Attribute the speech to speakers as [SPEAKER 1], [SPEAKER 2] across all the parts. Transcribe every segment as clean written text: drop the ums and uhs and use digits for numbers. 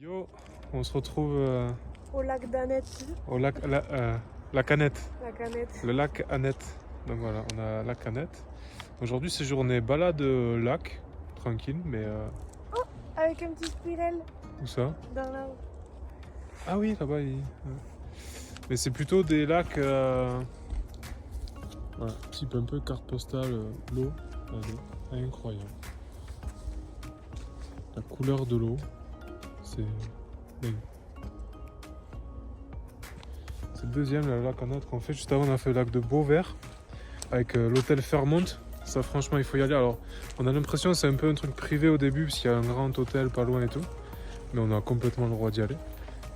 [SPEAKER 1] Yo, on se retrouve
[SPEAKER 2] Au lac d'Annette.
[SPEAKER 1] au lac la Canette,
[SPEAKER 2] La Canette.
[SPEAKER 1] le lac Annette. Donc voilà, on a lac Annette. Aujourd'hui c'est journée balade lac, tranquille, mais
[SPEAKER 2] Avec un petit squirrel
[SPEAKER 1] où ça?
[SPEAKER 2] dans l'arbre.
[SPEAKER 1] Ah oui, là-bas. Mais c'est plutôt des lacs, voilà, type un peu carte postale, l'eau, elle est incroyable. La couleur de l'eau, c'est dingue. C'est le deuxième le lac Annette qu'on fait. Juste avant, on a fait le lac de Beauvert avec l'hôtel Fairmont. Ça, franchement, il faut y aller. Alors, on a l'impression que c'est un peu un truc privé au début, parce qu'il y a un grand hôtel pas loin et tout. Mais on a complètement le droit d'y aller.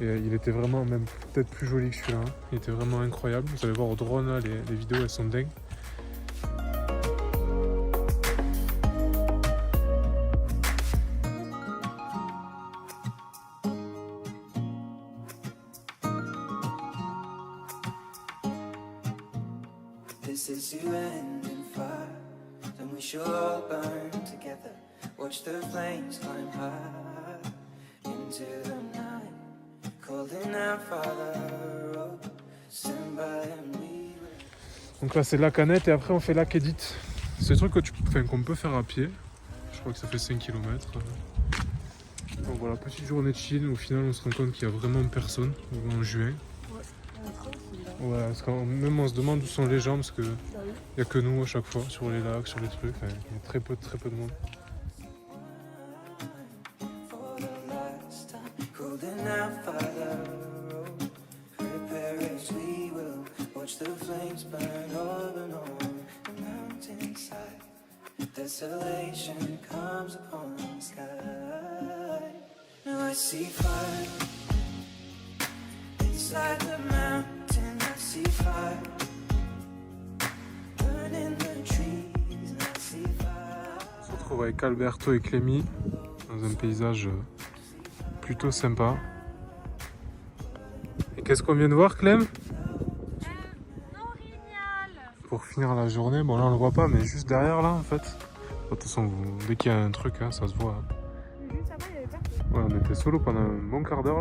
[SPEAKER 1] Et il était vraiment, même peut-être plus joli que celui-là. Hein. Il était vraiment incroyable. Vous allez voir au drone, là, les vidéos, elles sont dingues.
[SPEAKER 3] This is the end in fire, then we shall all burn together. Watch the flames climb high into the night, calling out Father, oh, stand by and we will.
[SPEAKER 1] Donc là, c'est lac Annette et après, on fait lac Edith. C'est des trucs qu'on peut faire à pied. Je crois que ça fait 5 km. Donc voilà, petite journée de chill. Au final, on se rend compte qu'il n'y a vraiment personne en juin. Ouais, parce que même on se demande où sont les gens parce qu'il n'y a que nous à chaque fois sur les lacs, sur les trucs. Il y a très peu de monde.
[SPEAKER 3] For the last time, calling out Father, oh, prepare as we will. Watch the flames burn over and on the mountainside. Desolation comes upon the sky. Now I see fire inside the mountain. I see fire burning the trees. And I see fire.
[SPEAKER 1] On se retrouve avec Alberto et Clémy dans un paysage plutôt sympa. Et qu'est-ce qu'on vient de voir, Clem? Pour finir la journée, bon là on le voit pas, mais juste derrière là en fait. De toute façon, dès qu'il y a un truc, hein, ça se voit. Hein.
[SPEAKER 2] Juste avant, il y avait personne.
[SPEAKER 1] Ouais, on était solo pendant un bon quart d'heure.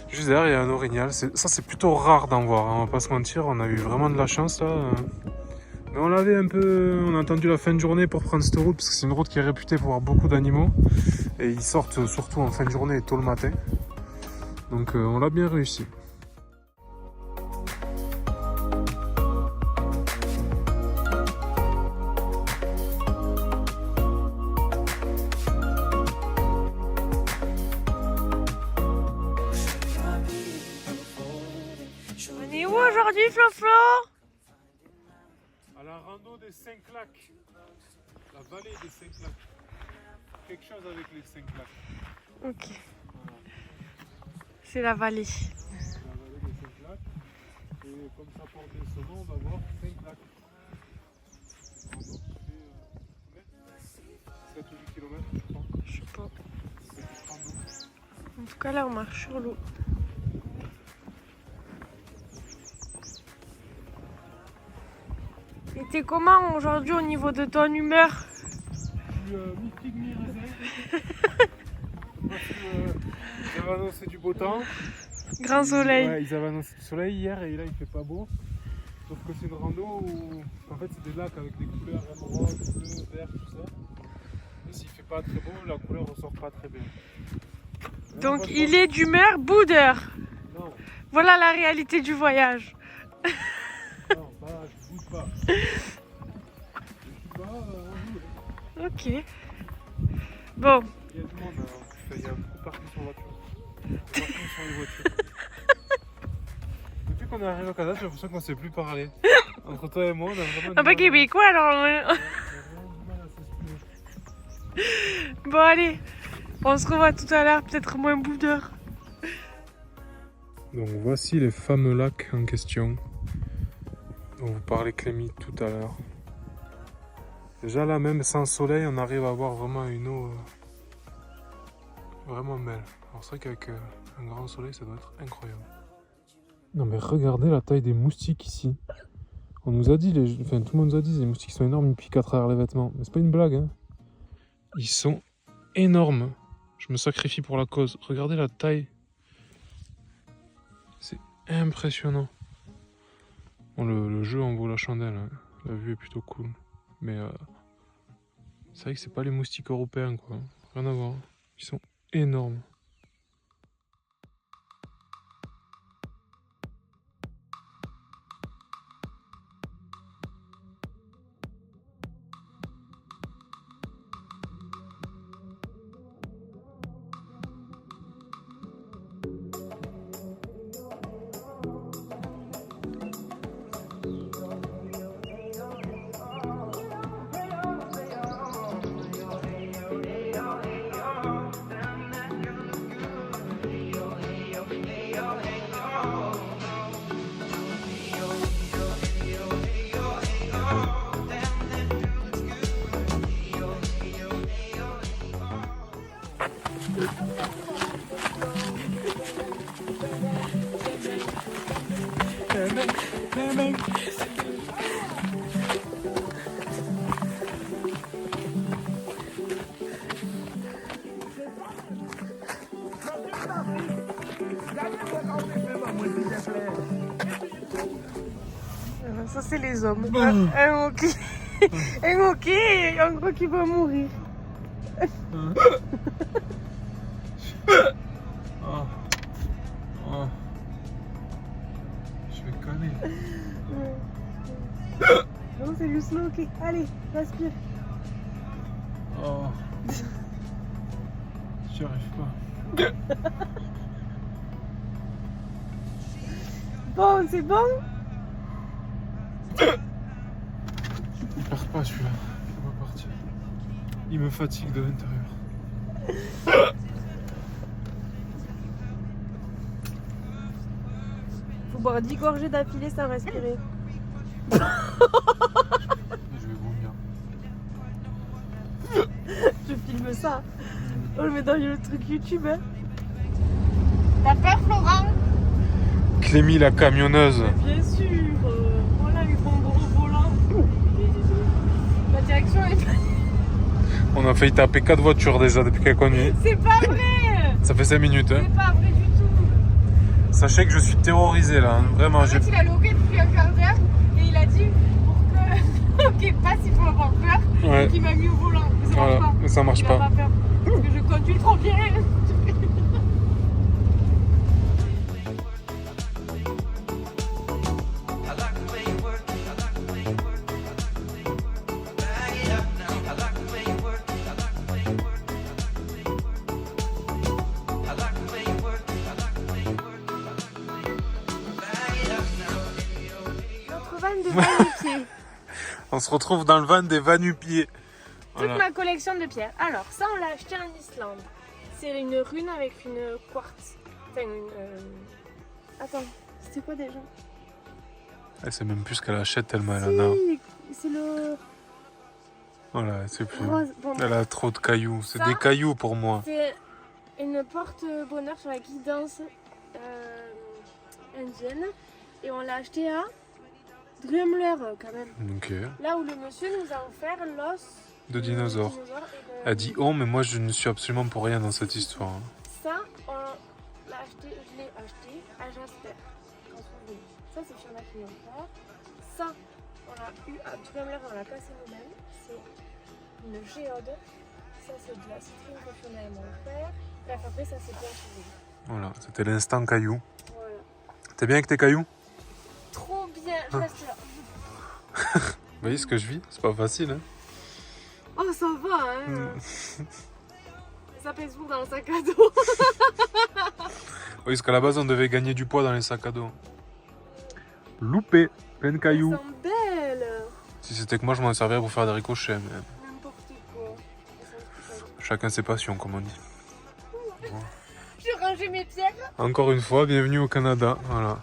[SPEAKER 1] Juste derrière, il y a un orignal. Ça, c'est plutôt rare d'en voir, hein, on va pas se mentir. On a eu vraiment de la chance là. Mais on l'avait un peu. On a attendu la fin de journée pour prendre cette route parce que c'est une route qui est réputée pour avoir beaucoup d'animaux. Et ils sortent surtout en fin de journée et tôt le matin. Donc on l'a bien réussi.
[SPEAKER 2] On est où aujourd'hui, Flo-Flo?
[SPEAKER 1] À la rando des 5 lacs. La vallée des 5 lacs. Quelque chose avec les 5 lacs.
[SPEAKER 2] Ok. C'est la vallée.
[SPEAKER 1] La vallée des 5 lacs. Et comme ça porte son nom, on va voir 5 lacs. Rando qui fait 7 ou 8 km, je crois.
[SPEAKER 2] Je sais pas.
[SPEAKER 1] C'est rando.
[SPEAKER 2] En tout cas, là, on marche sur l'eau. Et t'es comment aujourd'hui au niveau de ton humeur?
[SPEAKER 1] Je suis mi-figue, mi-raisin. Parce que ils avaient annoncé du beau temps.
[SPEAKER 2] Grand soleil.
[SPEAKER 1] Ouais, ils avaient annoncé du soleil hier et là il fait pas beau. Sauf que c'est une rando où en fait c'est des lacs avec des couleurs émeraude, bleu, vert, tout ça. Et s'il fait pas très beau, la couleur ressort pas très bien.
[SPEAKER 2] Donc il est d'humeur boudeur.
[SPEAKER 1] Non,
[SPEAKER 2] Voilà la réalité du voyage.
[SPEAKER 1] non, je bouge pas. Je suis pas enjoué.
[SPEAKER 2] Ok. Bon,
[SPEAKER 1] Il y a du monde, il y a beaucoup de parking sur voiture. Parking sur les voitures. Depuis qu'on est arrivé au Canada, j'ai l'impression qu'on ne sait plus parler. Entre toi et moi, on a vraiment.
[SPEAKER 2] un peu québécois alors.
[SPEAKER 1] On a vraiment du mal à s'exprimer.
[SPEAKER 2] Bon allez, on se revoit tout à l'heure, peut-être moins boudeur.
[SPEAKER 1] Donc voici les fameux lacs en question dont vous parlait Clémy tout à l'heure. Déjà là, même sans soleil, on arrive à avoir vraiment une eau vraiment belle. Alors c'est vrai qu'avec un grand soleil, ça doit être incroyable. Non mais regardez la taille des moustiques ici. On nous a dit, enfin tout le monde nous a dit, les moustiques sont énormes, ils piquent à travers les vêtements. Mais c'est pas une blague, hein. Ils sont énormes. Je me sacrifie pour la cause. Regardez la taille. C'est impressionnant. Bon, le jeu en vaut la chandelle. Hein. La vue est plutôt cool. Mais c'est vrai que c'est pas les moustiques européens, quoi. Rien à voir. Ils sont énormes.
[SPEAKER 2] Ça, c'est les hommes. Un hockey. Un hockey, un gros qui va mourir.
[SPEAKER 1] Oh. Oh. Je vais canner.
[SPEAKER 2] Non, c'est juste le hockey. Allez, respire.
[SPEAKER 1] Oh. J'y arrive pas.
[SPEAKER 2] Bon, c'est bon?
[SPEAKER 1] Il part pas celui-là. Il va partir. Il me fatigue de l'intérieur.
[SPEAKER 2] Faut boire 10 gorgées d'affilée sans respirer.
[SPEAKER 1] Je vais vomir.
[SPEAKER 2] Je filme ça. On le met dans le truc YouTube. Hein. T'as peur, Florent?
[SPEAKER 1] Clémy la camionneuse.
[SPEAKER 2] Bien sûr. Voilà, avec mon gros volant. La direction est...
[SPEAKER 1] On a failli taper 4 voitures déjà depuis qu'elle conduit.
[SPEAKER 2] C'est pas vrai.
[SPEAKER 1] Ça fait 5 minutes. Hein.
[SPEAKER 2] C'est pas vrai du tout.
[SPEAKER 1] Sachez que je suis terrorisé là. Hein. Vraiment,
[SPEAKER 2] En fait, il a logué depuis un quart d'heure et il a dit pour que ok passe, il faut avoir peur.
[SPEAKER 1] Ouais.
[SPEAKER 2] Donc il m'a mis au volant. Mais ça
[SPEAKER 1] Voilà,
[SPEAKER 2] marche pas.
[SPEAKER 1] mais ça marche
[SPEAKER 2] Il
[SPEAKER 1] pas.
[SPEAKER 2] a pas peur. Parce que je conduis trop bien. Notre van de va-nu-pieds.
[SPEAKER 1] On se retrouve dans le van des va-nu-pieds.
[SPEAKER 2] Toute
[SPEAKER 1] Voilà.
[SPEAKER 2] ma collection de pierres. Alors, ça, on l'a acheté en Islande. C'est une rune avec une quartz. Enfin, une. Attends, c'était quoi déjà?
[SPEAKER 1] Elle sait même plus ce qu'elle achète tellement elle en a.
[SPEAKER 2] Si, c'est le
[SPEAKER 1] Voilà, elle sait plus.
[SPEAKER 2] rose. Bon,
[SPEAKER 1] Elle a trop de cailloux. C'est
[SPEAKER 2] Ça,
[SPEAKER 1] des cailloux pour moi.
[SPEAKER 2] c'est une porte-bonheur sur la guidance indienne. Et on l'a acheté à Drumler quand même.
[SPEAKER 1] Ok.
[SPEAKER 2] Là où le monsieur nous a offert l'os
[SPEAKER 1] De dinosaures. Elle dit oh, mais moi je ne suis absolument pour rien dans cette histoire. Hein.
[SPEAKER 2] Ça, on l'a acheté, je l'ai acheté à Jasper. en souvenir. Ça, c'est Fiona qui l'a offert. Ça, on l'a eu à Drumler, on l'a cassé nous-mêmes. C'est une géode. Ça, c'est de la citrine que Fiona m'a offert. Bref, après, ça, c'est bien chez.
[SPEAKER 1] Voilà, c'était l'instant caillou.
[SPEAKER 2] Voilà.
[SPEAKER 1] T'es bien avec tes cailloux?
[SPEAKER 2] Trop bien, je reste là.
[SPEAKER 1] Vous voyez ce que je vis? C'est pas facile, hein?
[SPEAKER 2] Oh, ça va, hein. Ça pèse lourd dans le sac à dos.
[SPEAKER 1] Oui, parce qu'à la base, on devait gagner du poids dans les sacs à dos. Loupé, plein de cailloux.
[SPEAKER 2] Elles sont belles.
[SPEAKER 1] Si c'était que moi, je m'en servirais pour faire des ricochets. Mais
[SPEAKER 2] N'importe quoi. Elles sont trop
[SPEAKER 1] chacun ses passions, comme on dit.
[SPEAKER 2] belles. Je rangeais mes pierres.
[SPEAKER 1] Encore une fois, bienvenue au Canada. Voilà.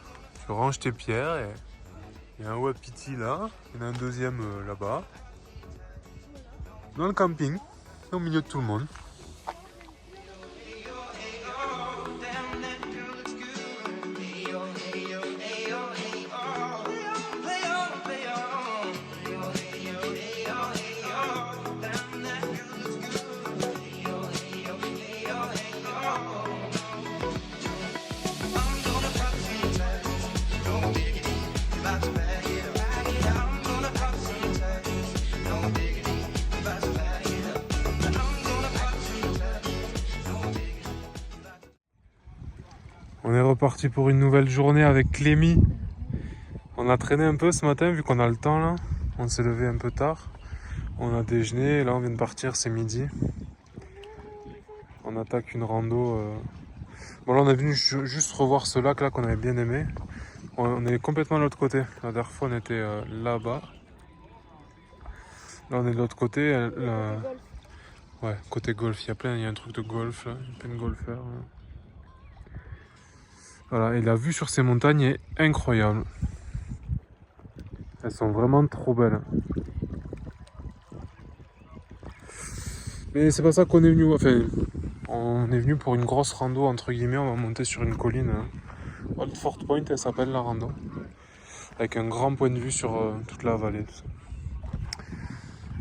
[SPEAKER 1] Tu ranges tes pierres et il y a un wapiti là. Il y en a un deuxième là-bas. Dans le camping, au milieu de tout le monde. On est reparti pour une nouvelle journée avec Clémy. On a traîné un peu ce matin vu qu'on a le temps là. On s'est levé un peu tard. On a déjeuné et là on vient de partir, c'est midi. On attaque une rando. Bon là on est venu juste revoir ce lac là qu'on avait bien aimé. On est complètement de l'autre côté. La dernière fois on était là-bas. Là on est de l'autre côté. Ouais, côté golf. Il y a un truc de golf là. Il y a plein de golfeurs. Là. Voilà, et la vue sur ces montagnes est incroyable. Elles sont vraiment trop belles. Mais c'est pas ça qu'on est venu. Enfin, on est venu pour une grosse rando entre guillemets. On va monter sur une colline. Old Fort Point, elle s'appelle la rando. Avec un grand point de vue sur toute la vallée. Tout ça.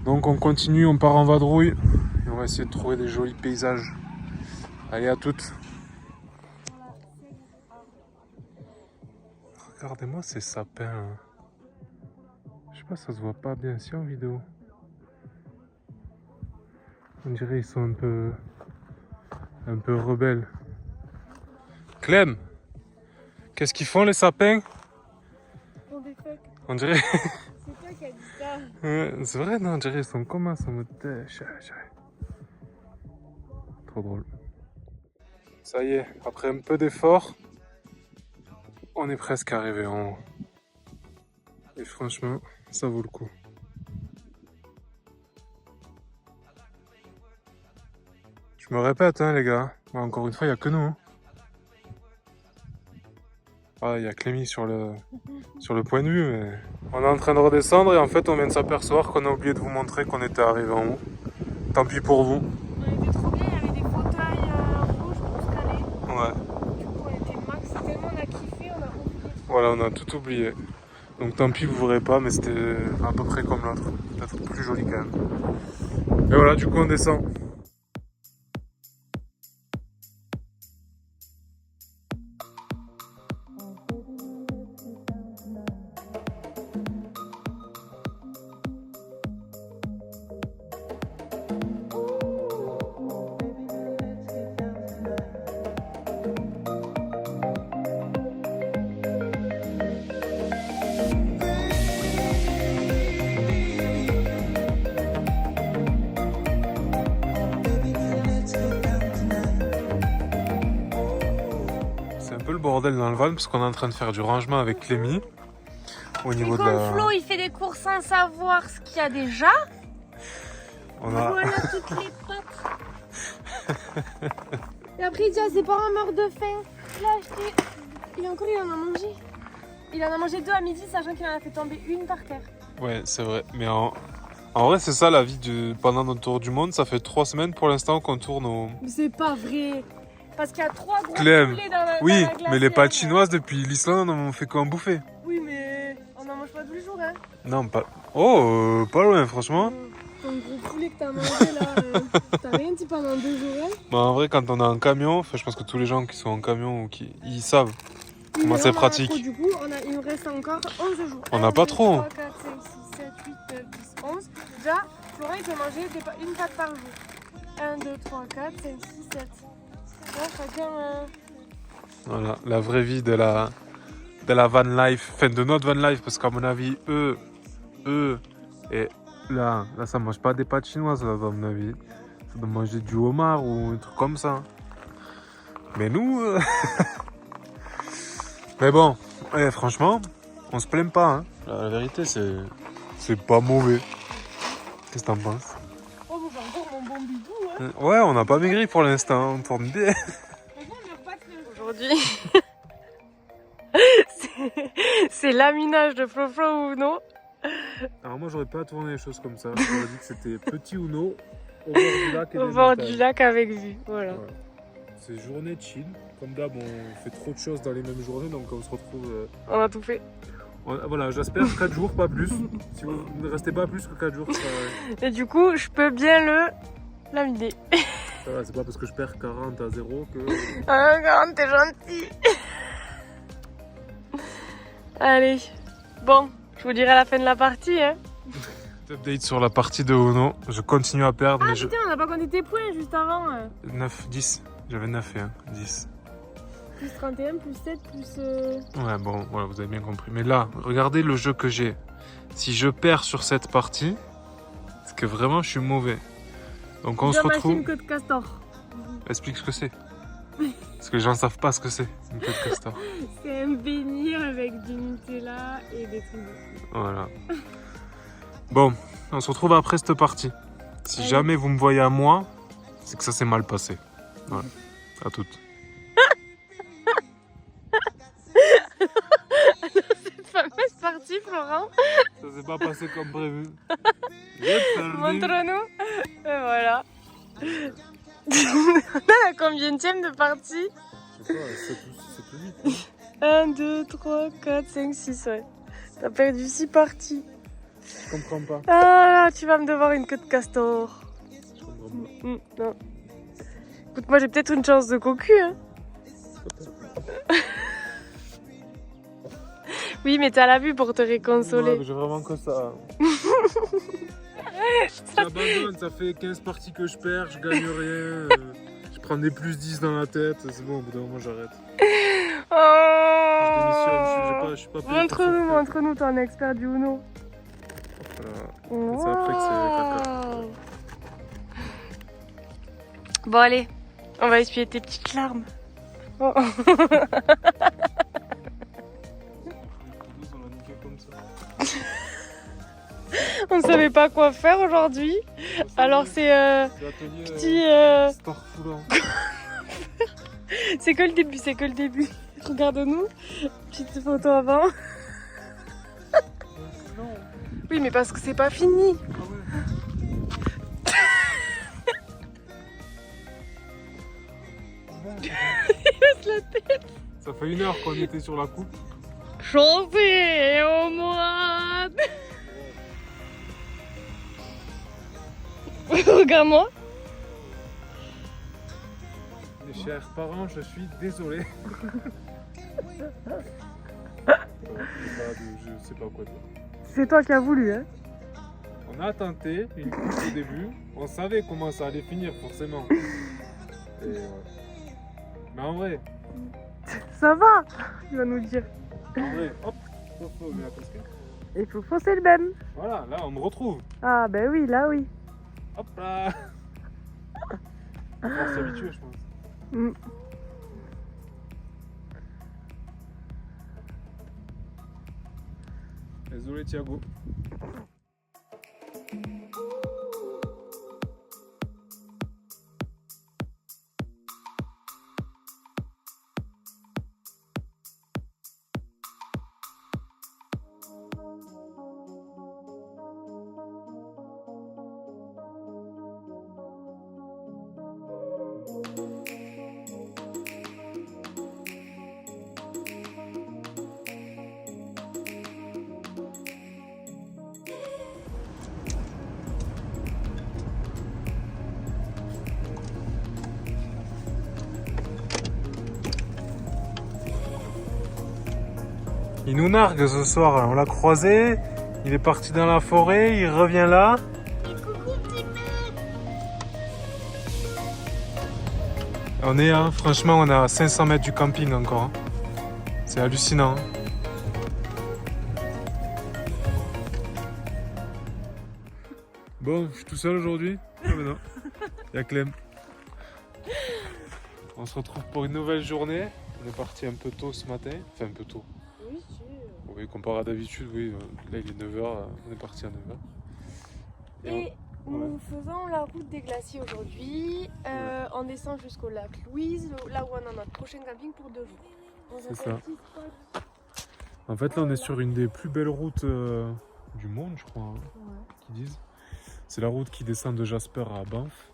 [SPEAKER 1] Donc on continue, on part en vadrouille. Et on va essayer de trouver des jolis paysages. Allez, à toutes. Regardez-moi ces sapins. Je sais pas, ça se voit pas bien si en vidéo. On dirait ils sont un peu rebelles. Clem, qu'est-ce qu'ils font les sapins? On dirait.
[SPEAKER 2] C'est toi qui as dit ça.
[SPEAKER 1] Ouais, c'est vrai, non, on dirait ils sont comme ça en mode. Trop drôle. Ça y est, après un peu d'effort, on est presque arrivé en haut. Et franchement, ça vaut le coup. Je me répète, hein, les gars. Bon, encore une fois, il n'y a que nous. Hein. Ah, il y a Clémy sur le point de vue, mais... On est en train de redescendre et en fait, on vient de s'apercevoir qu'on a oublié de vous montrer qu'on était arrivé en haut. Tant pis pour vous.
[SPEAKER 2] On était trop bien, il y avait des fauteuils rouges pour se caler.
[SPEAKER 1] Ouais.
[SPEAKER 2] Du coup, on était max. Tellement on a kiffé, on a oublié.
[SPEAKER 1] Voilà, on a tout oublié. Donc tant pis, vous verrez pas, mais c'était à peu près comme l'autre. Peut-être plus joli quand même. Et voilà, du coup, on descend. Le bordel dans le van parce qu'on est en train de faire du rangement avec Clémy au niveau de la...
[SPEAKER 2] Flo, il fait des courses sans savoir ce qu'il y a déjà. Voilà toutes les pattes. Et après il dit à ses parents meurt de faim. Il a acheté. Et encore il en a mangé. Il en a mangé 2 à midi sachant qu'il en a fait tomber une par terre.
[SPEAKER 1] Ouais c'est vrai, mais en vrai c'est ça la vie pendant notre tour du monde. Ça fait 3 semaines pour l'instant qu'on tourne au...
[SPEAKER 2] Mais c'est pas vrai. Parce qu'il y a 3 gros
[SPEAKER 1] Clem.
[SPEAKER 2] poulets dans la
[SPEAKER 1] Oui,
[SPEAKER 2] dans la glacière,
[SPEAKER 1] mais les pâtes chinoises depuis l'Islande on en fait qu'en bouffer.
[SPEAKER 2] Oui mais on n'en mange pas tous les jours hein.
[SPEAKER 1] Non pas... Oh, pas loin franchement.
[SPEAKER 2] Ton gros poulet que t'as mangé là, t'as rien dit pendant 2 jours hein.
[SPEAKER 1] Bah, en vrai quand on a un camion, enfin, je pense que tous les gens qui sont en camion ils savent comment c'est pratique.
[SPEAKER 2] Du coup il nous reste encore 11 jours.
[SPEAKER 1] On n'a pas trop.
[SPEAKER 2] 3, 4, 5, 6, 7, 8, 9, 10, 11. Déjà, Florent il peut manger une pâte par jour. 1, 2, 3, 4, 5, 6, 7. Là, chacun...
[SPEAKER 1] Voilà, la vraie vie de la van life, enfin de notre van life, parce qu'à mon avis, eux, et là ça mange pas des pâtes chinoises, là, à mon avis. Ça doit manger du homard ou un truc comme ça. Mais nous... Mais bon, ouais, franchement, on se plaint pas. Hein. La vérité, c'est pas mauvais. Qu'est-ce que t'en penses?
[SPEAKER 2] Oh, bah, j'ai encore mon bon bidou, hein.
[SPEAKER 1] Ouais, on n'a pas maigri pour l'instant, on tourne bien.
[SPEAKER 2] Aujourd'hui, c'est l'aminage de Flo ou non.
[SPEAKER 1] Alors moi, j'aurais pas tourné les choses comme ça. J'aurais dit que c'était petit ou non au bord du lac.
[SPEAKER 2] Au bord du lac avec vue, voilà.
[SPEAKER 1] C'est journée chill. Comme d'hab, on fait trop de choses dans les mêmes journées, donc on se retrouve...
[SPEAKER 2] On a tout fait.
[SPEAKER 1] Voilà, j'espère 4 jours, pas plus. Si vous ne restez pas plus que 4 jours, ça...
[SPEAKER 2] Et du coup, je peux bien laminer.
[SPEAKER 1] Ça va, c'est pas parce que je perds 40 à 0 que...
[SPEAKER 2] Ah, 40, t'es gentil. Allez, bon, je vous dirai à la fin de la partie, hein.
[SPEAKER 1] Update sur la partie de Ono. Je continue à perdre,
[SPEAKER 2] Putain, on n'a pas compté tes points juste avant.
[SPEAKER 1] 9, 10. J'avais 9 et 1, 10.
[SPEAKER 2] plus 31, plus 7, plus...
[SPEAKER 1] Ouais, bon, voilà, vous avez bien compris. Mais là, regardez le jeu que j'ai. Si je perds sur cette partie, c'est que vraiment je suis mauvais. Donc on se retrouve...
[SPEAKER 2] une queue de castor.
[SPEAKER 1] Explique ce que c'est. Parce que les gens ne savent pas ce que c'est, une queue de castor.
[SPEAKER 2] C'est un beignet avec du Nutella et des trucs.
[SPEAKER 1] Voilà. Bon, on se retrouve après cette partie. Si
[SPEAKER 2] Allez.
[SPEAKER 1] jamais vous me voyez à moi, c'est que ça s'est mal passé. Voilà. À toutes.
[SPEAKER 2] Cette fameuse partie, Florent.
[SPEAKER 1] Ça s'est pas passé comme prévu.
[SPEAKER 2] Montre-nous. Et voilà. On a la combienième de partie?
[SPEAKER 1] Je sais pas, 7 ou 8.
[SPEAKER 2] 1, 2, 3, 4, 5, 6, ouais. T'as perdu 6 parties.
[SPEAKER 1] Je comprends pas.
[SPEAKER 2] Ah, tu vas me devoir une queue de castor.
[SPEAKER 1] Je comprends pas.
[SPEAKER 2] Non. Écoute, moi j'ai peut-être une chance de cocu, hein. Oui, mais t'as la vue pour te réconsoler.
[SPEAKER 1] Ouais, j'ai vraiment que ça. J'abandonne, ça fait 15 parties que je perds, je gagne rien. Je prends des plus 10 dans la tête, c'est bon, au bout d'un moment j'arrête.
[SPEAKER 2] Oh,
[SPEAKER 1] Je démissionne, je suis pas payé pour ça.
[SPEAKER 2] montre-nous, t'es un expert du Uno.
[SPEAKER 1] Voilà. C'est après que c'est caca.
[SPEAKER 2] Bon, allez, on va essuyer tes petites larmes. Oh. On savait pas quoi faire aujourd'hui. Alors c'est petit.
[SPEAKER 1] Sport foulant.
[SPEAKER 2] C'est que le début. Regarde-nous. Petite photo avant. Oui, mais parce que c'est pas fini. La tête.
[SPEAKER 1] Ça fait 1 heure qu'on était sur la coupe.
[SPEAKER 2] Chauffé au mois. Regarde-moi.
[SPEAKER 1] Mes chers parents, je suis désolé. Je sais pas quoi dire.
[SPEAKER 2] C'est toi qui as voulu, hein.
[SPEAKER 1] On a tenté une coupe au début, on savait comment ça allait finir forcément. Et, mais en vrai,
[SPEAKER 2] Ça va, il va nous dire.
[SPEAKER 1] hop, on met la casquette.
[SPEAKER 2] Il faut foncer le même.
[SPEAKER 1] Voilà, là on me retrouve.
[SPEAKER 2] Ah ben oui, là oui.
[SPEAKER 1] Hop là. On va s'habituer, je pense.
[SPEAKER 2] Mm.
[SPEAKER 1] Désolé Thiago. Il nous nargue ce soir, on l'a croisé, il est parti dans la forêt, il revient là. On est, franchement, on est à 500 mètres du camping encore. Hein. C'est hallucinant. Hein. Bon, je suis tout seul aujourd'hui. Ah, mais non, il y a Clem. On se retrouve pour une nouvelle journée. On est parti un peu tôt ce matin, enfin un peu tôt.
[SPEAKER 2] Oui, sûr.
[SPEAKER 1] Oui, comparé à d'habitude, oui. Là, il est 9h, on est parti à 9h.
[SPEAKER 2] Et nous faisons la route des glaciers aujourd'hui. On descend jusqu'au lac Louise, là où on a notre prochain camping pour 2 jours.
[SPEAKER 1] C'est ça. En fait, là, on est sur une des plus belles routes du monde, je crois, qu'ils disent. C'est la route qui descend de Jasper à Banff.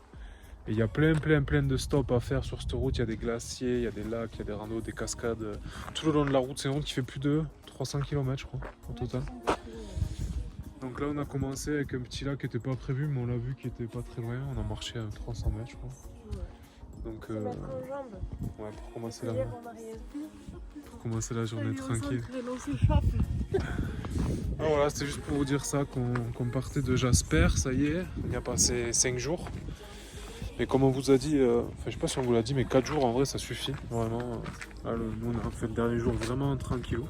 [SPEAKER 1] Et il y a plein de stops à faire sur cette route. Il y a des glaciers, il y a des lacs, il y a des randos, des cascades. Tout le long de la route, c'est une route qui fait plus de 300 km, je crois, au total. Donc là, on a commencé avec un petit lac qui n'était pas prévu, mais on l'a vu qui était pas très loin. On a marché à 300 mètres, je crois. Donc, ouais, pour commencer la journée tranquille. Ah, voilà, c'était juste pour vous dire ça, qu'on partait de Jasper, ça y est, on y a passé 5 jours. Et comme on vous a dit, je sais pas si on vous l'a dit, mais 4 jours en vrai ça suffit. Vraiment, là, nous on a fait le dernier jour vraiment tranquille.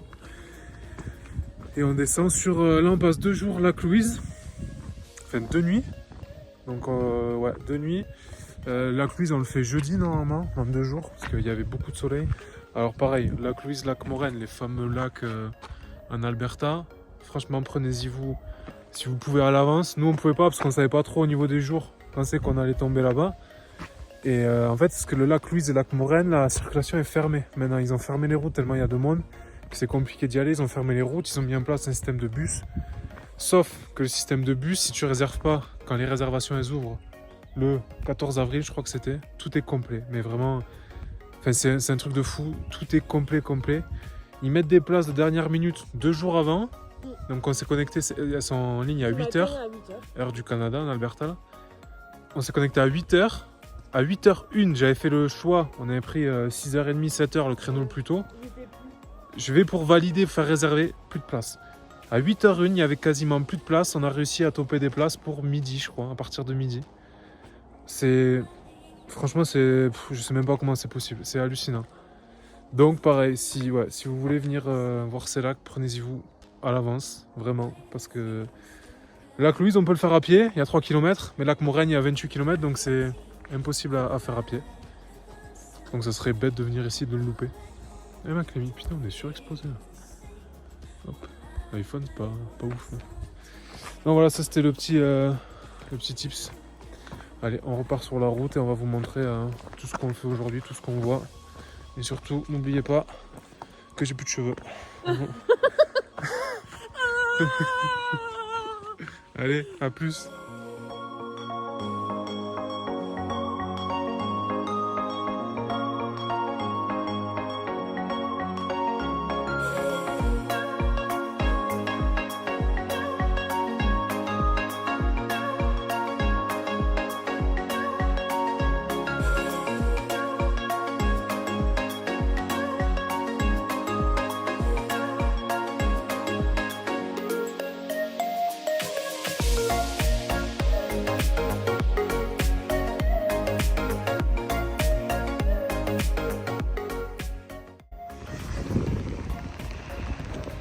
[SPEAKER 1] Et on descend sur, là on passe 2 jours Lac Louise, enfin 2 nuits. Donc ouais, 2 nuits. Lac Louise on le fait jeudi normalement, en 2 jours, parce qu'il y avait beaucoup de soleil. Alors pareil, Lac Louise, Lac Moraine, les fameux lacs en Alberta. Franchement prenez-y vous, si vous pouvez à l'avance. Nous on pouvait pas parce qu'on savait pas trop au niveau des jours. On pensait qu'on allait tomber là-bas. Et en fait, parce que le lac Louise et le lac Moraine, la circulation est fermée. Maintenant, ils ont fermé les routes tellement il y a de monde que c'est compliqué d'y aller. Ils ont fermé les routes, ils ont mis en place un système de bus. Sauf que le système de bus, si tu réserves pas, quand les réservations elles ouvrent, le 14 avril, je crois que c'était, tout est complet. Mais vraiment, c'est un truc de fou. Tout est complet. Ils mettent des places de dernière minute 2 jours avant. Donc on s'est connecté, elles sont en ligne à 8h, heure du Canada, en Alberta. Là. On s'est connecté à 8h. À 8h01, j'avais fait le choix. On avait pris 6h30, 7h, le créneau le plus tôt. Je vais pour valider, faire réserver, plus de place. À 8h01, il n'y avait quasiment plus de place. On a réussi à toper des places pour midi, je crois, à partir de midi. Franchement, je sais même pas comment c'est possible. C'est hallucinant. Donc pareil, si vous voulez venir voir ces lacs, prenez-y vous à l'avance, vraiment. Parce que Lac Louise, on peut le faire à pied, il y a 3 km. Mais Lac Moraine, il y a 28 km, donc c'est impossible à faire à pied. Donc ça serait bête de venir ici et de le louper. Eh mec, Clémy, putain, on est surexposé là. Hop, l'iPhone, c'est pas ouf. Hein. Donc voilà, ça c'était le petit tips. Allez, on repart sur la route et on va vous montrer tout ce qu'on fait aujourd'hui, tout ce qu'on voit. Et surtout, n'oubliez pas que j'ai plus de cheveux. Allez, à plus.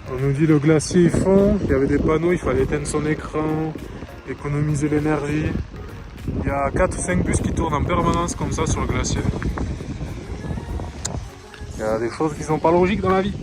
[SPEAKER 1] On nous dit le glacier est fond, il y avait des panneaux, il fallait éteindre son écran, économiser l'énergie. Il y a 4 ou 5 bus qui tournent en permanence comme ça sur le glacier. Il y a des choses qui sont pas logiques dans la vie.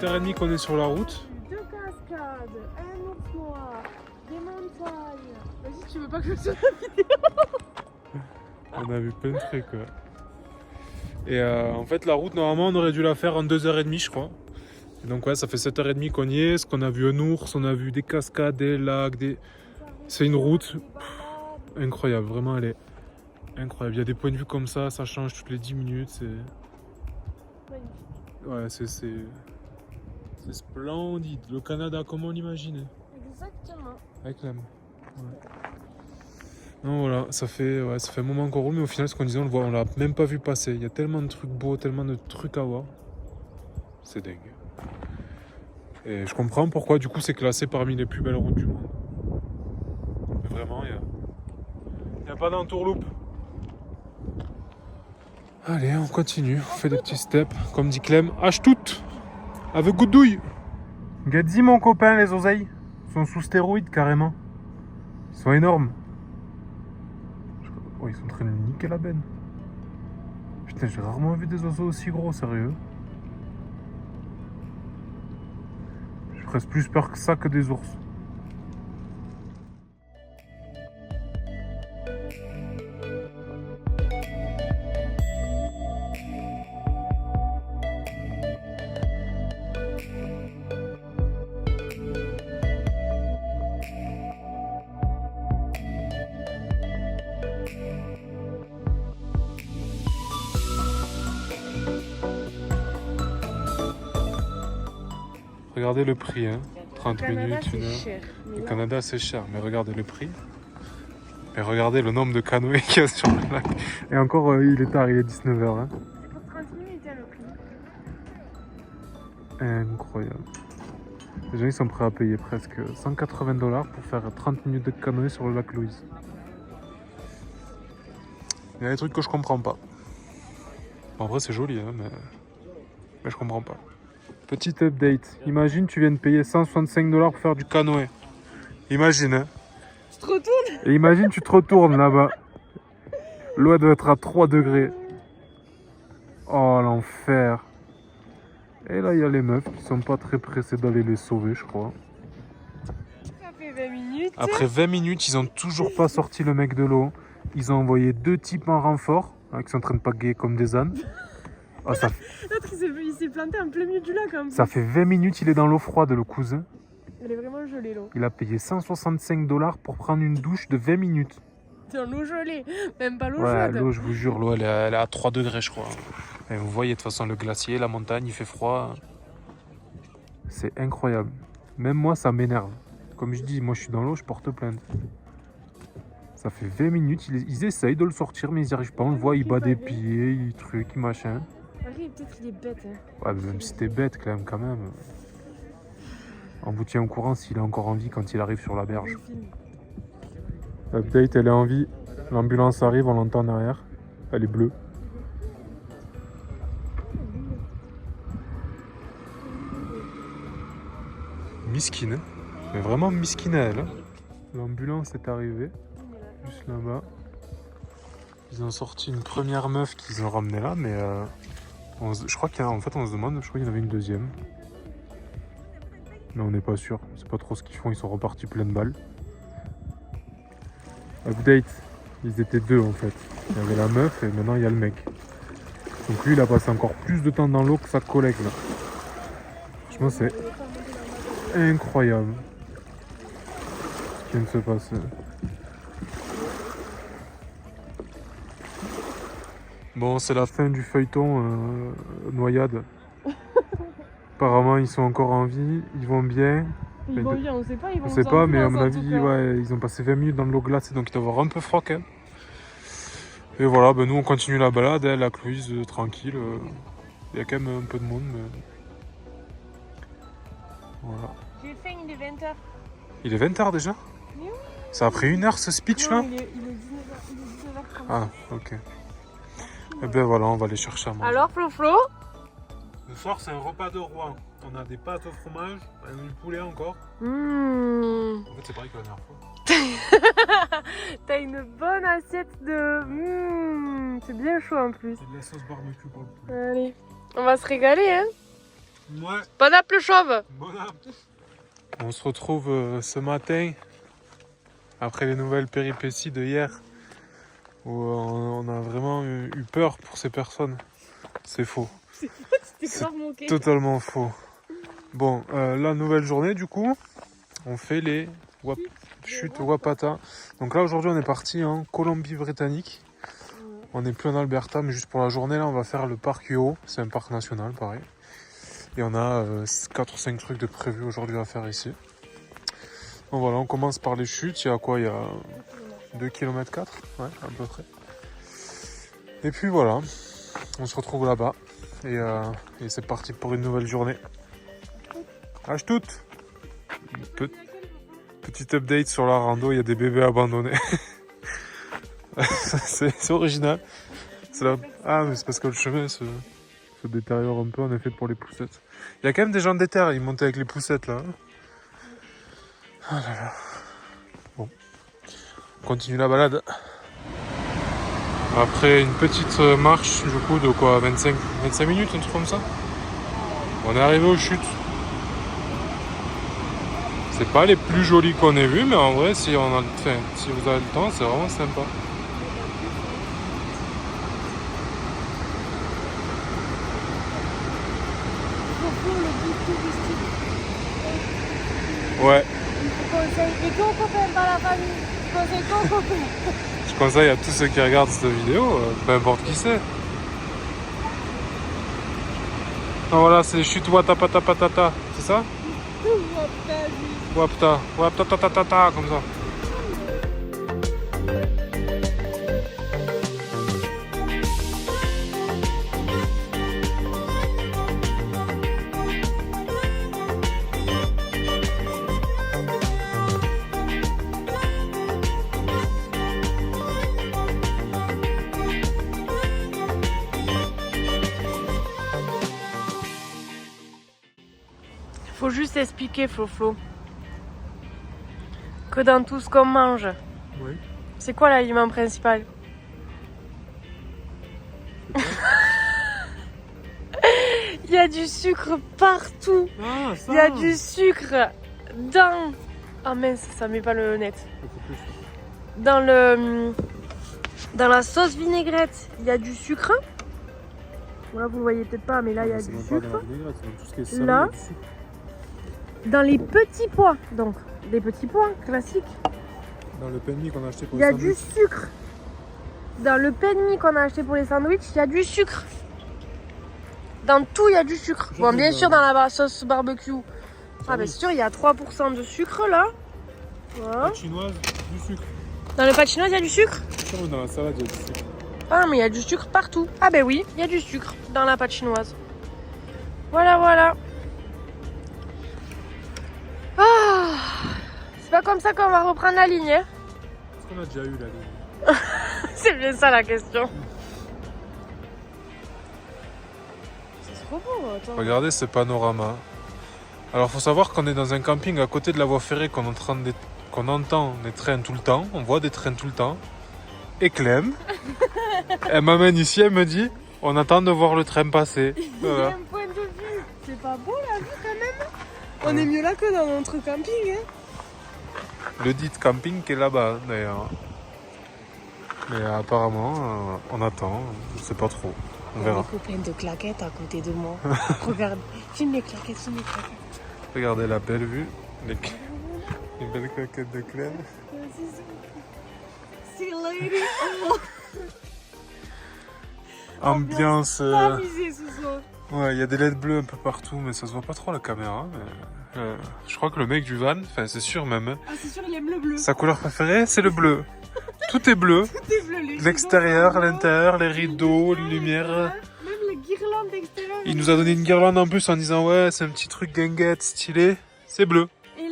[SPEAKER 1] h 30 qu'on est sur la route.
[SPEAKER 2] 2 cascades, un ours noir, des montagnes. Vas-y, tu veux pas que je sois la vidéo?
[SPEAKER 1] On a vu plein de trucs. Ouais. Et en fait, la route, normalement, on aurait dû la faire en 2h30, je crois. Et donc, ouais, ça fait 7h30 qu'on y est. On a vu un ours, on a vu des cascades, des lacs. C'est une route incroyable. Vraiment, elle est incroyable. Il y a des points de vue comme ça change toutes les 10 minutes. C'est. Ouais, c'est splendide. Le Canada, comme on l'imaginait.
[SPEAKER 2] Exactement.
[SPEAKER 1] Avec l'âme. Ouais. Non, voilà, ça fait un moment qu'on roule, mais au final, ce qu'on disait, on l'a même pas vu passer. Il y a tellement de trucs beaux, tellement de trucs à voir. C'est dingue. Et je comprends pourquoi, du coup, c'est classé parmi les plus belles routes du monde. Vraiment, il n'y a pas d'entourloupe. Allez, on continue, on fait des petits steps. Comme dit Clem, hache toutes avec goudouille. Gadzi, mon copain, les oseilles sont sous stéroïdes carrément. Ils sont énormes. Oh, ils sont en train de niquer la benne. Putain, j'ai rarement vu des oiseaux aussi gros, sérieux. J'ai presque plus peur que ça que des ours. regardez le prix, hein. 30
[SPEAKER 2] Au Canada,
[SPEAKER 1] minutes,
[SPEAKER 2] c'est
[SPEAKER 1] 1 heure.
[SPEAKER 2] cher. Mais
[SPEAKER 1] Au
[SPEAKER 2] là,
[SPEAKER 1] Canada, c'est cher, mais regardez le prix. Et regardez le nombre de canoës qu'il y a sur le lac. Et encore, il est tard, il est 19h. Hein.
[SPEAKER 2] c'est pour 30 minutes hein, le prix.
[SPEAKER 1] Incroyable. Les gens, ils sont prêts à payer presque 180$ pour faire 30 minutes de canoë sur le lac Louise. Il y a des trucs que je comprends pas. En vrai, c'est joli, hein, mais je comprends pas. Petite update. Imagine, tu viens de payer 165$ pour faire du canoë. Imagine, hein.
[SPEAKER 2] Tu te retournes?
[SPEAKER 1] Et imagine, tu te retournes là-bas. L'eau doit être à 3 degrés. Oh, l'enfer. Et là, il y a les meufs qui sont pas très pressées d'aller les sauver, je crois.
[SPEAKER 2] Ça fait 20 minutes.
[SPEAKER 1] Après 20 minutes, ils ont toujours pas sorti le mec de l'eau. Ils ont envoyé 2 types en renfort, hein, qui sont en train de pagayer comme des ânes. Oh,
[SPEAKER 2] L'autre, il s'est planté en plein milieu du lac. En plus.
[SPEAKER 1] ça fait 20 minutes, il est dans l'eau froide, le cousin.
[SPEAKER 2] Elle est vraiment gelée, l'eau.
[SPEAKER 1] Il a payé 165$ pour prendre une douche de 20 minutes.
[SPEAKER 2] C'est en eau gelée, même pas l'eau
[SPEAKER 1] Ouais,
[SPEAKER 2] chaude.
[SPEAKER 1] l'eau, je vous jure, l'eau, elle est à 3 degrés, je crois. Et vous voyez, de toute façon, le glacier, la montagne, il fait froid. C'est incroyable. Même moi, ça m'énerve. Comme je dis, moi, je suis dans l'eau, je porte plainte. Ça fait 20 minutes, ils essayent de le sortir, mais ils n'y arrivent pas. On le voit, il bat des pieds, il truc, il machin.
[SPEAKER 2] Marie, peut-être qu'il est bête. Hein.
[SPEAKER 1] Ouais, mais même si t'es bête, quand même. On vous tient au courant s'il est encore en vie quand il arrive sur la berge. Update, elle est en vie. L'ambulance arrive, on l'entend en arrière. Elle est bleue. Miskine. Mais vraiment miskine elle. Hein. L'ambulance est arrivée. Juste là-bas. Ils ont sorti une première meuf qu'ils ont ramenée là, mais je crois qu'en fait on se demande, je crois qu'il y en avait une deuxième. Mais on n'est pas sûr, c'est pas trop ce qu'ils font, ils sont repartis plein de balles. Update, ils étaient 2 en fait. Il y avait la meuf et maintenant il y a le mec. Donc lui il a passé encore plus de temps dans l'eau que sa collègue là. Franchement c'est incroyable ce qui vient de se passer. Bon, c'est la fin du feuilleton noyade. Apparemment, ils sont encore en vie, ils vont bien.
[SPEAKER 2] Ils vont bien, on sait pas. Ils vont
[SPEAKER 1] On sait pas, mais à mon
[SPEAKER 2] ambulance, en
[SPEAKER 1] avis,
[SPEAKER 2] tout cas.
[SPEAKER 1] ouais, ils ont passé 20 minutes dans de l'eau glacée, donc ils doivent avoir un peu froid quand même. Et voilà, ben nous on continue la balade, la Louise tranquille. Il y a quand même un peu de monde, mais. Voilà.
[SPEAKER 2] J'ai faim, il est 20h.
[SPEAKER 1] Il est 20h déjà?
[SPEAKER 2] Oui.
[SPEAKER 1] Ça a pris 1 heure ce speech là?
[SPEAKER 2] Il est 19h30.
[SPEAKER 1] Ah, ok. Et ben voilà, on va aller chercher à manger.
[SPEAKER 2] Alors, Flo?
[SPEAKER 1] Le soir, c'est un repas de roi. On a des pâtes au fromage, du poulet encore.
[SPEAKER 2] Mmh.
[SPEAKER 1] En fait, c'est pareil que la dernière fois.
[SPEAKER 2] T'as une bonne assiette de. Mmh. C'est bien chaud en plus.
[SPEAKER 1] Et de la sauce barbecue pour le poulet.
[SPEAKER 2] Allez, on va se régaler, hein.
[SPEAKER 1] Ouais,
[SPEAKER 2] Bon app le chauve.
[SPEAKER 1] bon app. On se retrouve ce matin, après les nouvelles péripéties de hier, où on a vraiment eu peur pour ces personnes. C'est faux.
[SPEAKER 2] C'était grave moqué.
[SPEAKER 1] Totalement faux. Bon, la nouvelle journée du coup, on fait les chutes Wapata. Donc là aujourd'hui on est parti en Colombie-Britannique. On n'est plus en Alberta, mais juste pour la journée là on va faire le parc UO. C'est un parc national pareil. Et on a 4 ou 5 trucs de prévus aujourd'hui à faire ici. Donc voilà, on commence par les chutes. Il y a quoi? Il y a 2 km 4, ouais, à peu près. Et puis voilà, on se retrouve là-bas. Et c'est parti pour une nouvelle journée. Lâche toutes. Petite update sur la rando, il y a des bébés abandonnés. c'est original. Ah mais c'est parce que le chemin se détériore un peu en effet pour les poussettes. Il y a quand même des gens de terre, ils montent avec les poussettes là. Ah là là. Bon. On continue la balade. Après une petite marche du coup de quoi, 25 minutes, un truc comme ça. On est arrivé aux chutes. C'est pas les plus jolis qu'on ait vus, mais en vrai si vous avez le temps, c'est vraiment sympa. Ouais.
[SPEAKER 2] Et ton copain, pas la famille. Je conseille ton copain.
[SPEAKER 1] Je conseille à tous ceux qui regardent cette vidéo, peu importe qui c'est. Donc voilà, c'est les chutes Watapata Patata, c'est ça? Wapta, wapta ta ta ta ta, comme ça.
[SPEAKER 2] Faut juste expliquer, Flo, que dans tout ce qu'on mange,
[SPEAKER 1] Oui.
[SPEAKER 2] c'est quoi l'aliment principal? Il y a du sucre partout.
[SPEAKER 1] Ah,
[SPEAKER 2] Il y a du sucre dans... Ah mince, ça met pas le net. Dans la sauce vinaigrette, il y a du sucre. Là, vous le voyez peut-être pas, mais là, il y a du sucre. Là. Dans les petits pois, donc des petits pois classiques,
[SPEAKER 1] Dans le pain de mie qu'on a acheté pour
[SPEAKER 2] il y
[SPEAKER 1] les
[SPEAKER 2] a du
[SPEAKER 1] sandwichs.
[SPEAKER 2] sucre. Dans le pain de mie qu'on a acheté pour les sandwichs, il y a du sucre. Dans tout, il y a du sucre. Bon, bien sûr, dans la sauce barbecue. Ah, bien sûr, il y a 3% de sucre là. Voilà.
[SPEAKER 1] Pâte chinoise, du sucre.
[SPEAKER 2] Dans le pâte chinoise, il y a du sucre.
[SPEAKER 1] Dans la salade, il y a du sucre.
[SPEAKER 2] Ah, mais il y a du sucre partout. Ah, ben oui, il y a du sucre dans la pâte chinoise. Voilà, voilà. Ah, c'est pas comme ça qu'on va reprendre la ligne, hein.
[SPEAKER 1] Est-ce qu'on a déjà eu la ligne?
[SPEAKER 2] C'est bien ça la question. C'est trop beau, attends.
[SPEAKER 1] Regardez ce panorama. Alors faut savoir qu'on est dans un camping à côté de la voie ferrée, qu'on entend des trains tout le temps, on voit des trains tout le temps. Et Clem, elle m'amène ici, elle me dit, on attend de voir le train passer.
[SPEAKER 2] Il y a
[SPEAKER 1] Voilà.
[SPEAKER 2] un point de vue. C'est pas beau la vue quand même. On est mieux là que dans notre camping, hein.
[SPEAKER 1] Le dit camping qui est là-bas d'ailleurs. Mais apparemment, on attend, je sais pas trop. On
[SPEAKER 2] Il y a
[SPEAKER 1] verra.
[SPEAKER 2] des copains de claquettes à côté de moi. Regarde, filme les claquettes, filme les claquettes.
[SPEAKER 1] Regardez la belle vue, les belles claquettes de Clem.
[SPEAKER 2] See you later. Oh,
[SPEAKER 1] Ambiance.
[SPEAKER 2] pas amusé ce soir.
[SPEAKER 1] Ouais, il y a des LED bleus un peu partout, mais ça se voit pas trop à la caméra. Mais, je crois que le mec du van, enfin c'est sûr même, hein,
[SPEAKER 2] Ah, c'est sûr, il aime le bleu.
[SPEAKER 1] sa couleur préférée c'est le bleu. Tout est bleu.
[SPEAKER 2] Tout est bleu, les
[SPEAKER 1] L'extérieur,
[SPEAKER 2] rideaux sont
[SPEAKER 1] l'intérieur, les
[SPEAKER 2] bleus,
[SPEAKER 1] rideaux, les
[SPEAKER 2] lumières,
[SPEAKER 1] lumières.
[SPEAKER 2] Même les guirlandes d'extérieur.
[SPEAKER 1] Il nous a donné une guirlande en plus en disant ouais c'est un petit truc guinguette stylé, c'est bleu.
[SPEAKER 2] Et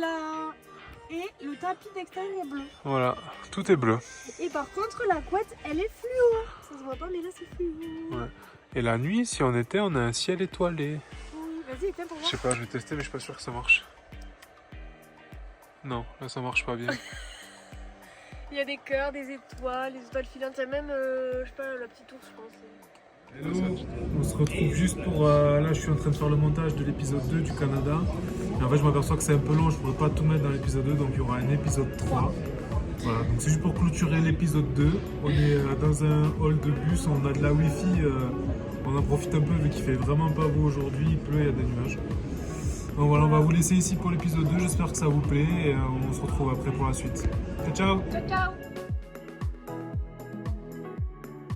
[SPEAKER 2] le tapis d'extérieur est bleu.
[SPEAKER 1] Voilà, tout est bleu.
[SPEAKER 2] Et par contre, la couette, elle est fluo. Ça se voit pas, mais là, c'est fluo.
[SPEAKER 1] Ouais. Et la nuit, si on était, on a un ciel étoilé.
[SPEAKER 2] Oui, vas-y, tiens pour
[SPEAKER 1] Je
[SPEAKER 2] voir.
[SPEAKER 1] sais pas, je vais tester, mais je suis pas sûr que ça marche. Non, là ça marche pas bien.
[SPEAKER 2] Il y a des cœurs, des étoiles filantes. Il y a même, je sais pas, la petite ours, je pense.
[SPEAKER 1] Hello, on se retrouve juste pour... là je suis en train de faire le montage de l'épisode 2 du Canada. Et en fait je m'aperçois que c'est un peu long, je pourrais pas tout mettre dans l'épisode 2, donc il y aura un épisode 3. Voilà, donc c'est juste pour clôturer l'épisode 2. On est dans un hall de bus, on a de la wifi, on en profite un peu vu qu'il fait vraiment pas beau aujourd'hui, il pleut, il y a des nuages. Donc voilà, on va vous laisser ici pour l'épisode 2, j'espère que ça vous plaît et on se retrouve après pour la suite. Ciao ciao.
[SPEAKER 2] Ciao, ciao.